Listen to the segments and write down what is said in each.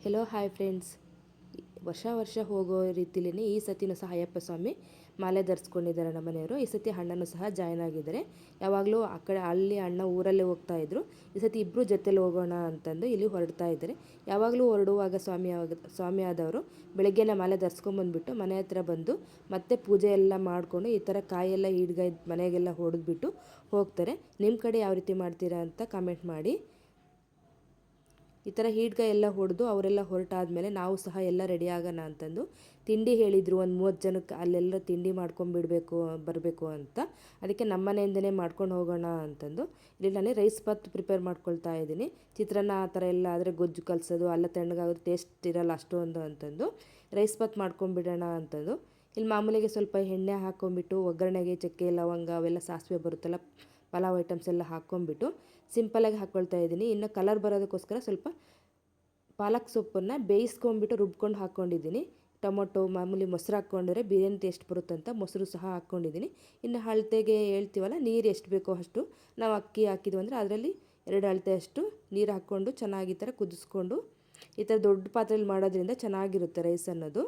Hello hi friends. ವರ್ಷ ಹೋಗೋ ರೀತಿಲೇ ಈ ಸತಿನೂ ಸಹ ಅಯ್ಯಪ್ಪ ಸ್ವಾಮಿ ಮಾಲೆ ಧರಿಸ್ಕೊಂಡಿದ್ದಾರೆ ನಮ್ಮ ಮನೆಯವರು. ಈ ಸತಿ ಅಣ್ಣನೂ ಸಹ ಜಾಯ್ನ್ ಆಗಿದ್ದಾರೆ. ಯಾವಾಗಲೂ ಆ ಕಡೆ ಅಲ್ಲಿ ಅಣ್ಣ ಊರಲ್ಲೇ ಹೋಗ್ತಾಯಿದ್ರು. ಈ ಸತಿ ಇಬ್ಬರು ಜೊತೆಲಿ ಹೋಗೋಣ ಅಂತಂದು ಇಲ್ಲಿ ಹೊರಡ್ತಾ ಇದ್ದಾರೆ. ಯಾವಾಗಲೂ ಹೊರಡುವಾಗ ಸ್ವಾಮಿ ಆದವರು ಬೆಳಗ್ಗೆನೇ ಮಾಲೆ ಧರಿಸ್ಕೊಂಬಂದ್ಬಿಟ್ಟು ಮನೆ ಹತ್ರ ಬಂದು ಮತ್ತೆ ಪೂಜೆ ಎಲ್ಲ ಮಾಡಿಕೊಂಡು ಈ ಥರ ಕಾಯೆಲ್ಲ ಈಡ್ಗಾಯಿ ಮನೆಗೆಲ್ಲ ಹೊಡೆದ್ಬಿಟ್ಟು ಹೋಗ್ತಾರೆ. ನಿಮ್ಮ ಕಡೆ ಯಾವ ರೀತಿ ಮಾಡ್ತೀರಾ ಅಂತ ಕಮೆಂಟ್ ಮಾಡಿ. ಈ ಥರ ಹೀಡ್ಗಾಯಿ ಎಲ್ಲ ಹೊಡೆದು ಅವರೆಲ್ಲ ಹೊರಟಾದ್ಮೇಲೆ ನಾವು ಸಹ ಎಲ್ಲ ರೆಡಿ ಆಗೋಣ ಅಂತಂದು ತಿಂಡಿ ಹೇಳಿದರು. ಒಂದು 30 ಜನಕ್ಕೆ ಅಲ್ಲೆಲ್ಲ ತಿಂಡಿ ಮಾಡ್ಕೊಂಡ್ಬಿಡಬೇಕು ಬರಬೇಕು ಅಂತ. ಅದಕ್ಕೆ ನಮ್ಮ ಮನೆಯಿಂದನೇ ಮಾಡ್ಕೊಂಡು ಹೋಗೋಣ ಅಂತಂದು ಇಲ್ಲಿ ನಾನು ರೈಸ್ ಬಾತ್ ಪ್ರಿಪೇರ್ ಮಾಡ್ಕೊಳ್ತಾ ಇದ್ದೀನಿ. ಚಿತ್ರಾನ್ನ ಆ ಥರ ಎಲ್ಲ ಆದರೆ ಗೊಜ್ಜು ಕಲಸೋದು ಅಲ್ಲ ತಣ್ಣಗಾಗೋದು ಟೇಸ್ಟ್ ಇರೋಲ್ಲ ಅಷ್ಟೊಂದು ಅಂತಂದು ರೈಸ್ ಬಾತ್ ಮಾಡ್ಕೊಂಡ್ಬಿಡೋಣ ಅಂತಂದು ಇಲ್ಲಿ ಮಾಮೂಲಿಗೆ ಸ್ವಲ್ಪ ಎಣ್ಣೆ ಹಾಕ್ಕೊಂಬಿಟ್ಟು ಒಗ್ಗರಣೆಗೆ ಚಕ್ಕೆ ಲವಂಗ ಅವೆಲ್ಲ ಸಾಸಿವೆ ಬರುತ್ತಲ್ಲ ಪಲಾವ್ ಐಟಮ್ಸ್ ಎಲ್ಲ ಹಾಕ್ಕೊಂಬಿಟ್ಟು ಸಿಂಪಲಾಗಿ ಹಾಕ್ಕೊಳ್ತಾ ಇದ್ದೀನಿ. ಇನ್ನು ಕಲರ್ ಬರೋದಕ್ಕೋಸ್ಕರ ಸ್ವಲ್ಪ ಪಾಲಕ್ ಸೊಪ್ಪನ್ನು ಬೇಯಿಸ್ಕೊಂಬಿಟ್ಟು ರುಬ್ಕೊಂಡು ಹಾಕ್ಕೊಂಡಿದ್ದೀನಿ. ಟೊಮೊಟೊ ಮಾಮೂಲಿ ಮೊಸರು ಹಾಕ್ಕೊಂಡ್ರೆ ಬಿರಿಯಾನಿ ಟೇಸ್ಟ್ ಬರುತ್ತಂತ ಮೊಸರು ಸಹ ಹಾಕ್ಕೊಂಡಿದ್ದೀನಿ. ಇನ್ನು ಅಳತೆಗೆ ಹೇಳ್ತೀವಲ್ಲ, ನೀರು ಎಷ್ಟು ಬೇಕೋ ಅಷ್ಟು ನಾವು ಅಕ್ಕಿ ಹಾಕಿದ್ವು ಅಂದರೆ ಅದರಲ್ಲಿ 2 ಅಳತೆ ಅಷ್ಟು ನೀರು ಹಾಕ್ಕೊಂಡು ಚೆನ್ನಾಗಿ ಈ ಥರ ಕುದಿಸ್ಕೊಂಡು ಈ ಥರ ದೊಡ್ಡ ಪಾತ್ರೆಯಲ್ಲಿ ಮಾಡೋದ್ರಿಂದ ಚೆನ್ನಾಗಿರುತ್ತೆ ರೈಸ್ ಅನ್ನೋದು.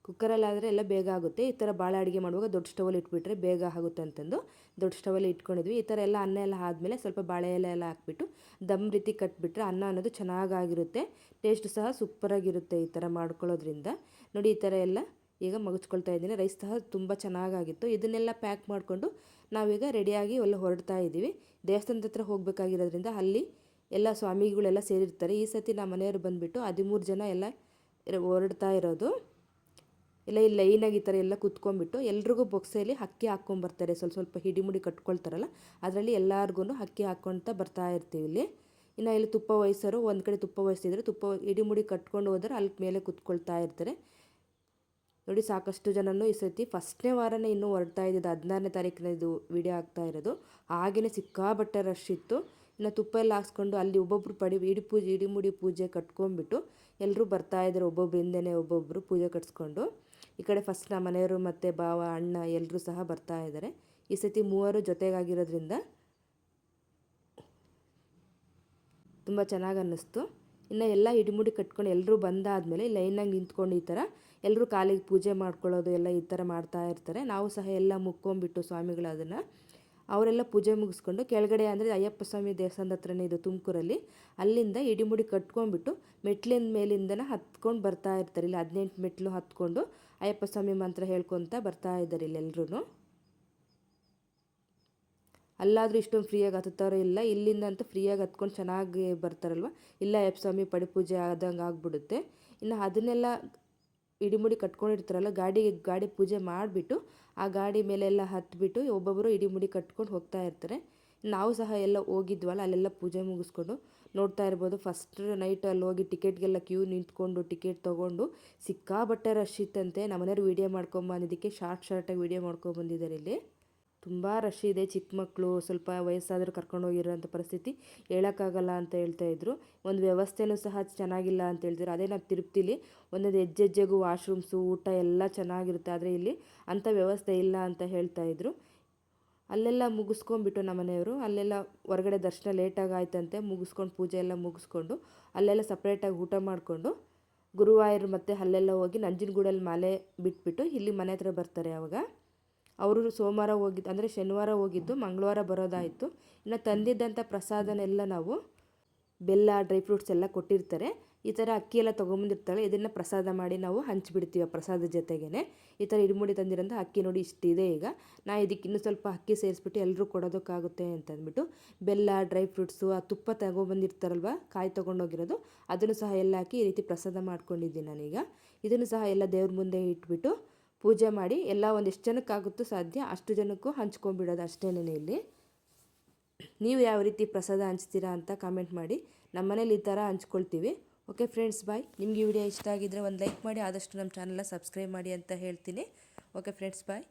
ಕುಕ್ಕರಲ್ಲಾದರೆ ಎಲ್ಲ ಬೇಗ ಆಗುತ್ತೆ. ಈ ಥರ ಭಾಳ ಅಡುಗೆ ಮಾಡುವಾಗ ದೊಡ್ಡ ಸ್ಟವಲ್ಲಿ ಇಟ್ಬಿಟ್ರೆ ಬೇಗ ಆಗುತ್ತೆ ಅಂತಂದು ದೊಡ್ಡ ಸ್ಟವಲ್ಲಿ ಇಟ್ಕೊಂಡಿದ್ವಿ. ಈ ಥರ ಎಲ್ಲ ಅನ್ನ ಎಲ್ಲ ಆದಮೇಲೆ ಸ್ವಲ್ಪ ಬಾಳೆ ಎಲೆ ಎಲ್ಲ ಹಾಕ್ಬಿಟ್ಟು ದಮ್ ರೀತಿ ಕಟ್ಬಿಟ್ರೆ ಅನ್ನ ಅನ್ನೋದು ಚೆನ್ನಾಗಿರುತ್ತೆ. ಟೇಸ್ಟ್ ಸಹ ಸೂಪರಾಗಿರುತ್ತೆ ಈ ಥರ ಮಾಡ್ಕೊಳ್ಳೋದ್ರಿಂದ. ನೋಡಿ ಈ ಥರ ಎಲ್ಲ ಈಗ ಮಗಚ್ಕೊಳ್ತಾ ಇದ್ದೀನಿ. ರೈಸ್ ಸಹ ತುಂಬ ಚೆನ್ನಾಗಾಗಿತ್ತು. ಇದನ್ನೆಲ್ಲ ಪ್ಯಾಕ್ ಮಾಡಿಕೊಂಡು ನಾವೀಗ ರೆಡಿಯಾಗಿ ಎಲ್ಲ ಹೊರಡ್ತಾ ಇದ್ದೀವಿ. ದೇವಸ್ಥಾನದ ಹತ್ರ ಹೋಗಬೇಕಾಗಿರೋದ್ರಿಂದ ಅಲ್ಲಿ ಎಲ್ಲ ಸ್ವಾಮಿಗಳೆಲ್ಲ ಸೇರಿರ್ತಾರೆ. ಈ ಸತಿ ನಮ್ಮ ಮನೆಯವರು ಬಂದುಬಿಟ್ಟು 13 ಜನ ಎಲ್ಲ ಹೊರಡ್ತಾ ಇರೋದು. ಎಲ್ಲ ಈ ಲೈನಾಗಿ ಈ ಥರ ಎಲ್ಲ ಕುತ್ಕೊಂಡ್ಬಿಟ್ಟು ಎಲ್ರಿಗೂ ಬೊಕ್ಸೆಯಲ್ಲಿ ಅಕ್ಕಿ ಹಾಕ್ಕೊಂಬರ್ತಾರೆ. ಸ್ವಲ್ಪ ಹಿಡಿಮುಡಿ ಕಟ್ಕೊಳ್ತಾರಲ್ಲ ಅದರಲ್ಲಿ ಎಲ್ಲರಿಗೂ ಅಕ್ಕಿ ಹಾಕ್ಕೊಳ್ತಾ ಬರ್ತಾ ಇರ್ತೀವಿ ಇಲ್ಲಿ. ಇನ್ನು ಇಲ್ಲಿ ತುಪ್ಪ ವಯಸ್ಸರು ಒಂದು ಕಡೆ ತುಪ್ಪ ವಹಿಸಿದ್ರೆ ತುಪ್ಪ ಹಿಡಿಮುಡಿ ಕಟ್ಕೊಂಡು ಹೋದರೆ ಅಲ್ಲಿ ಮೇಲೆ ಕುತ್ಕೊಳ್ತಾ ಇರ್ತಾರೆ. ನೋಡಿ ಸಾಕಷ್ಟು ಜನನೂ ಈ ಸತಿ ಫಸ್ಟ್ನೇ ವಾರನೇ ಇನ್ನೂ ಹೊರಡ್ತಾ ಇದ್ದಿದ್ದು 16ನೇ ತಾರೀಕಿನ ಇದು ವಿಡಿಯೋ ಆಗ್ತಾ ಇರೋದು. ಹಾಗೆಯೇ ಸಿಕ್ಕಾಬಟ್ಟೆ ರಶ್ ಇತ್ತು. ಇನ್ನು ತುಪ್ಪ ಎಲ್ಲ ಹಾಕ್ಸ್ಕೊಂಡು ಅಲ್ಲಿ ಒಬ್ಬೊಬ್ಬರು ಹಿಡಿಮುಡಿ ಪೂಜೆ ಕಟ್ಕೊಂಡ್ಬಿಟ್ಟು ಎಲ್ಲರೂ ಬರ್ತಾಯಿದ್ದಾರೆ. ಒಬ್ಬೊಬ್ರು ಹಿಂದೆನೇ ಒಬ್ಬೊಬ್ಬರು ಪೂಜೆ ಕಟ್ಸ್ಕೊಂಡು ಈ ಕಡೆ ಫಸ್ಟ್ ನಮ್ಮ ಮನೆಯವರು ಮತ್ತು ಭಾವ ಅಣ್ಣ ಎಲ್ಲರೂ ಸಹ ಬರ್ತಾ ಇದ್ದಾರೆ. ಈ ಸತಿ 3 ಜೊತೆಗಾಗಿರೋದ್ರಿಂದ ತುಂಬ ಚೆನ್ನಾಗಿ ಅನ್ನಿಸ್ತು. ಇನ್ನು ಎಲ್ಲ ಹಿಡಿಮುಡಿ ಕಟ್ಕೊಂಡು ಎಲ್ಲರೂ ಬಂದಾದಮೇಲೆ ಲೈನಾಗಿ ನಿಂತ್ಕೊಂಡು ಈ ಥರ ಎಲ್ಲರೂ ಕಾಲಿಗೆ ಪೂಜೆ ಮಾಡ್ಕೊಳ್ಳೋದು ಎಲ್ಲ ಈ ಥರ ಮಾಡ್ತಾ ಇರ್ತಾರೆ. ನಾವು ಸಹ ಎಲ್ಲ ಮುಕ್ಕೊಂಬಿಟ್ಟು ಸ್ವಾಮಿಗಳು ಅದನ್ನು ಅವರೆಲ್ಲ ಪೂಜೆ ಮುಗಿಸ್ಕೊಂಡು ಕೆಳಗಡೆ ಅಂದರೆ ಅಯ್ಯಪ್ಪ ಸ್ವಾಮಿ ದೇವಸ್ಥಾನದ ಹತ್ರನೇ ಇದು ತುಮಕೂರಲ್ಲಿ, ಅಲ್ಲಿಂದ ಹಿಡಿಮುಡಿ ಕಟ್ಕೊಂಡ್ಬಿಟ್ಟು ಮೆಟ್ಲಿನ ಮೇಲಿಂದನ ಹತ್ಕೊಂಡು ಬರ್ತಾ ಇರ್ತಾರೆ. ಇಲ್ಲಿ 18 ಮೆಟ್ಲು ಹತ್ಕೊಂಡು ಅಯ್ಯಪ್ಪ ಸ್ವಾಮಿ ಮಂತ್ರ ಹೇಳ್ಕೊತ ಬರ್ತಾ ಇದ್ದಾರೆ ಇಲ್ಲೆಲ್ಲರೂ. ಅಲ್ಲಾದರೂ ಇಷ್ಟೊಂದು ಫ್ರೀಯಾಗಿ ಹತ್ತುತ್ತಾರೋ ಇಲ್ಲ, ಇಲ್ಲಿಂದ ಅಂತೂ ಫ್ರೀಯಾಗಿ ಹತ್ಕೊಂಡು ಚೆನ್ನಾಗಿ ಬರ್ತಾರಲ್ವ. ಇಲ್ಲ ಅಯ್ಯಪ್ಪ ಸ್ವಾಮಿ ಪಡಿ ಪೂಜೆ ಆದಂಗೆ ಆಗಿಬಿಡುತ್ತೆ. ಇನ್ನು ಅದನ್ನೆಲ್ಲ ಹಿಡಿಮುಡಿ ಕಟ್ಕೊಂಡಿರ್ತಾರಲ್ಲ ಗಾಡಿ ಪೂಜೆ ಮಾಡಿಬಿಟ್ಟು ಆ ಗಾಡಿ ಮೇಲೆಲ್ಲ ಹತ್ಬಿಟ್ಟು ಒಬ್ಬೊಬ್ಬರು ಹಿಡಿಮುಡಿ ಕಟ್ಕೊಂಡು ಹೋಗ್ತಾ ಇರ್ತಾರೆ. ನಾವು ಸಹ ಎಲ್ಲ ಹೋಗಿದ್ವಲ್ಲ ಅಲ್ಲೆಲ್ಲ ಪೂಜೆ ಮುಗಿಸ್ಕೊಂಡು ನೋಡ್ತಾ ಇರ್ಬೋದು. ಫಸ್ಟ್ ನೈಟ್ ಅಲ್ಲಿ ಹೋಗಿ ಟಿಕೆಟ್ಗೆಲ್ಲ ಕ್ಯೂ ನಿಂತ್ಕೊಂಡು ಟಿಕೆಟ್ ತೊಗೊಂಡು ಸಿಕ್ಕಾಬಟ್ಟೆ ರಶ್ ಇತ್ತಂತೆ. ನಮ್ಮನೆಯವ್ರು ವೀಡಿಯೋ ಮಾಡ್ಕೊಂಬಂದಿದ್ದಕ್ಕೆ ಶಾರ್ಟಾಗಿ ವೀಡಿಯೋ ಮಾಡ್ಕೊಬಂದಿದ್ದಾರೆ. ಇಲ್ಲಿ ತುಂಬ ರಶ್ ಇದೆ. ಚಿಕ್ಕ ಮಕ್ಕಳು ಸ್ವಲ್ಪ ವಯಸ್ಸಾದರೂ ಕರ್ಕೊಂಡು ಹೋಗಿರೋಂಥ ಪರಿಸ್ಥಿತಿ ಹೇಳೋಕ್ಕಾಗಲ್ಲ ಅಂತ ಹೇಳ್ತಾಯಿದ್ರು. ಒಂದು ವ್ಯವಸ್ಥೆನೂ ಸಹ ಚೆನ್ನಾಗಿಲ್ಲ ಅಂತ ಹೇಳ್ತಾರೆ. ಅದೇ ನಾವು ತಿರುಪ್ತಿಲಿ ಒಂದೊಂದು ಹೆಜ್ಜೆಗೂ ವಾಶ್ರೂಮ್ಸು ಊಟ ಎಲ್ಲ ಚೆನ್ನಾಗಿರುತ್ತೆ, ಆದರೆ ಇಲ್ಲಿ ಅಂಥ ವ್ಯವಸ್ಥೆ ಇಲ್ಲ ಅಂತ ಹೇಳ್ತಾಯಿದ್ರು. ಅಲ್ಲೆಲ್ಲ ಮುಗಿಸ್ಕೊಂಡ್ಬಿಟ್ಟು ನಮ್ಮ ಮನೆಯವರು ಅಲ್ಲೆಲ್ಲ ಹೊರಗಡೆ ದರ್ಶನ ಲೇಟಾಗಿ ಆಯ್ತಂತೆ. ಮುಗಿಸ್ಕೊಂಡು ಪೂಜೆ ಎಲ್ಲ ಮುಗಿಸ್ಕೊಂಡು ಅಲ್ಲೆಲ್ಲ ಸಪ್ರೇಟಾಗಿ ಊಟ ಮಾಡಿಕೊಂಡು ಗುರುವಾಯೂರು ಮತ್ತು ಅಲ್ಲೆಲ್ಲ ಹೋಗಿ ನಂಜನಗೂಡಲ್ಲಿ ಮಾಲೆ ಬಿಟ್ಬಿಟ್ಟು ಇಲ್ಲಿ ಮನೆ ಹತ್ರ ಬರ್ತಾರೆ. ಆವಾಗ ಅವರು ಸೋಮವಾರ ಹೋಗಿದ್ದು ಅಂದರೆ ಶನಿವಾರ ಹೋಗಿದ್ದು ಮಂಗಳವಾರ ಬರೋದಾಯಿತು. ಇನ್ನು ತಂದಿದ್ದಂಥ ಪ್ರಸಾದನೆಲ್ಲ ನಾವು ಬೆಲ್ಲ ಡ್ರೈ ಫ್ರೂಟ್ಸ್ ಎಲ್ಲ ಕೊಟ್ಟಿರ್ತಾರೆ. ಈ ಥರ ಅಕ್ಕಿ ಎಲ್ಲ ತೊಗೊಂಬಂದಿರ್ತಾಳೆ, ಇದನ್ನು ಪ್ರಸಾದ ಮಾಡಿ ನಾವು ಹಂಚಿಬಿಡ್ತೀವಿ ಪ್ರಸಾದ ಜೊತೆಗೇ. ಈ ಥರ ಹಿಡಿಮುಡಿ ತಂದಿರೋಂಥ ಅಕ್ಕಿ ನೋಡಿ ಇಷ್ಟಿದೆ. ಈಗ ಇದಕ್ಕೆ ಇನ್ನೂ ಸ್ವಲ್ಪ ಅಕ್ಕಿ ಸೇರಿಸ್ಬಿಟ್ಟು ಎಲ್ಲರೂ ಕೊಡೋದಕ್ಕಾಗುತ್ತೆ ಅಂತಂದ್ಬಿಟ್ಟು ಬೆಲ್ಲ ಡ್ರೈ ಫ್ರೂಟ್ಸು ಆ ತುಪ್ಪ ತೊಗೊಬಂದಿರ್ತಾರಲ್ವ ಕಾಯಿ ತೊಗೊಂಡೋಗಿರೋದು ಅದನ್ನು ಸಹ ಎಲ್ಲ ಹಾಕಿ ಈ ರೀತಿ ಪ್ರಸಾದ ಮಾಡ್ಕೊಂಡಿದ್ದೀನಿ ನಾನೀಗ. ಇದನ್ನು ಸಹ ಎಲ್ಲ ದೇವ್ರ ಮುಂದೆ ಇಟ್ಬಿಟ್ಟು ಪೂಜೆ ಮಾಡಿ ಎಲ್ಲ ಒಂದೆಷ್ಟು ಜನಕ್ಕಾಗುತ್ತೋ ಸಾಧ್ಯ ಅಷ್ಟು ಜನಕ್ಕೂ ಹಂಚ್ಕೊಂಡ್ಬಿಡೋದು ಅಷ್ಟೇನೇ ಇಲ್ಲಿ. ನೀವು ಯಾವ ರೀತಿ ಪ್ರಸಾದ ಹಂಚ್ತೀರಾ ಅಂತ ಕಾಮೆಂಟ್ ಮಾಡಿ. ನಮ್ಮ ಮನೇಲಿ ಈ ಥರ ಹಂಚ್ಕೊಳ್ತೀವಿ. ಓಕೆ ಫ್ರೆಂಡ್ಸ್, ಬಾಯ್. ನಿಮಗೆ ಈ ವಿಡಿಯೋ ಇಷ್ಟ ಆಗಿದ್ದರೆ ಒಂದು ಲೈಕ್ ಮಾಡಿ, ಆದಷ್ಟು ನಮ್ಮ ಚಾನಲ್ನ ಸಬ್ಸ್ಕ್ರೈಬ್ ಮಾಡಿ ಅಂತ ಹೇಳ್ತೀನಿ. ಓಕೆ ಫ್ರೆಂಡ್ಸ್, ಬಾಯ್.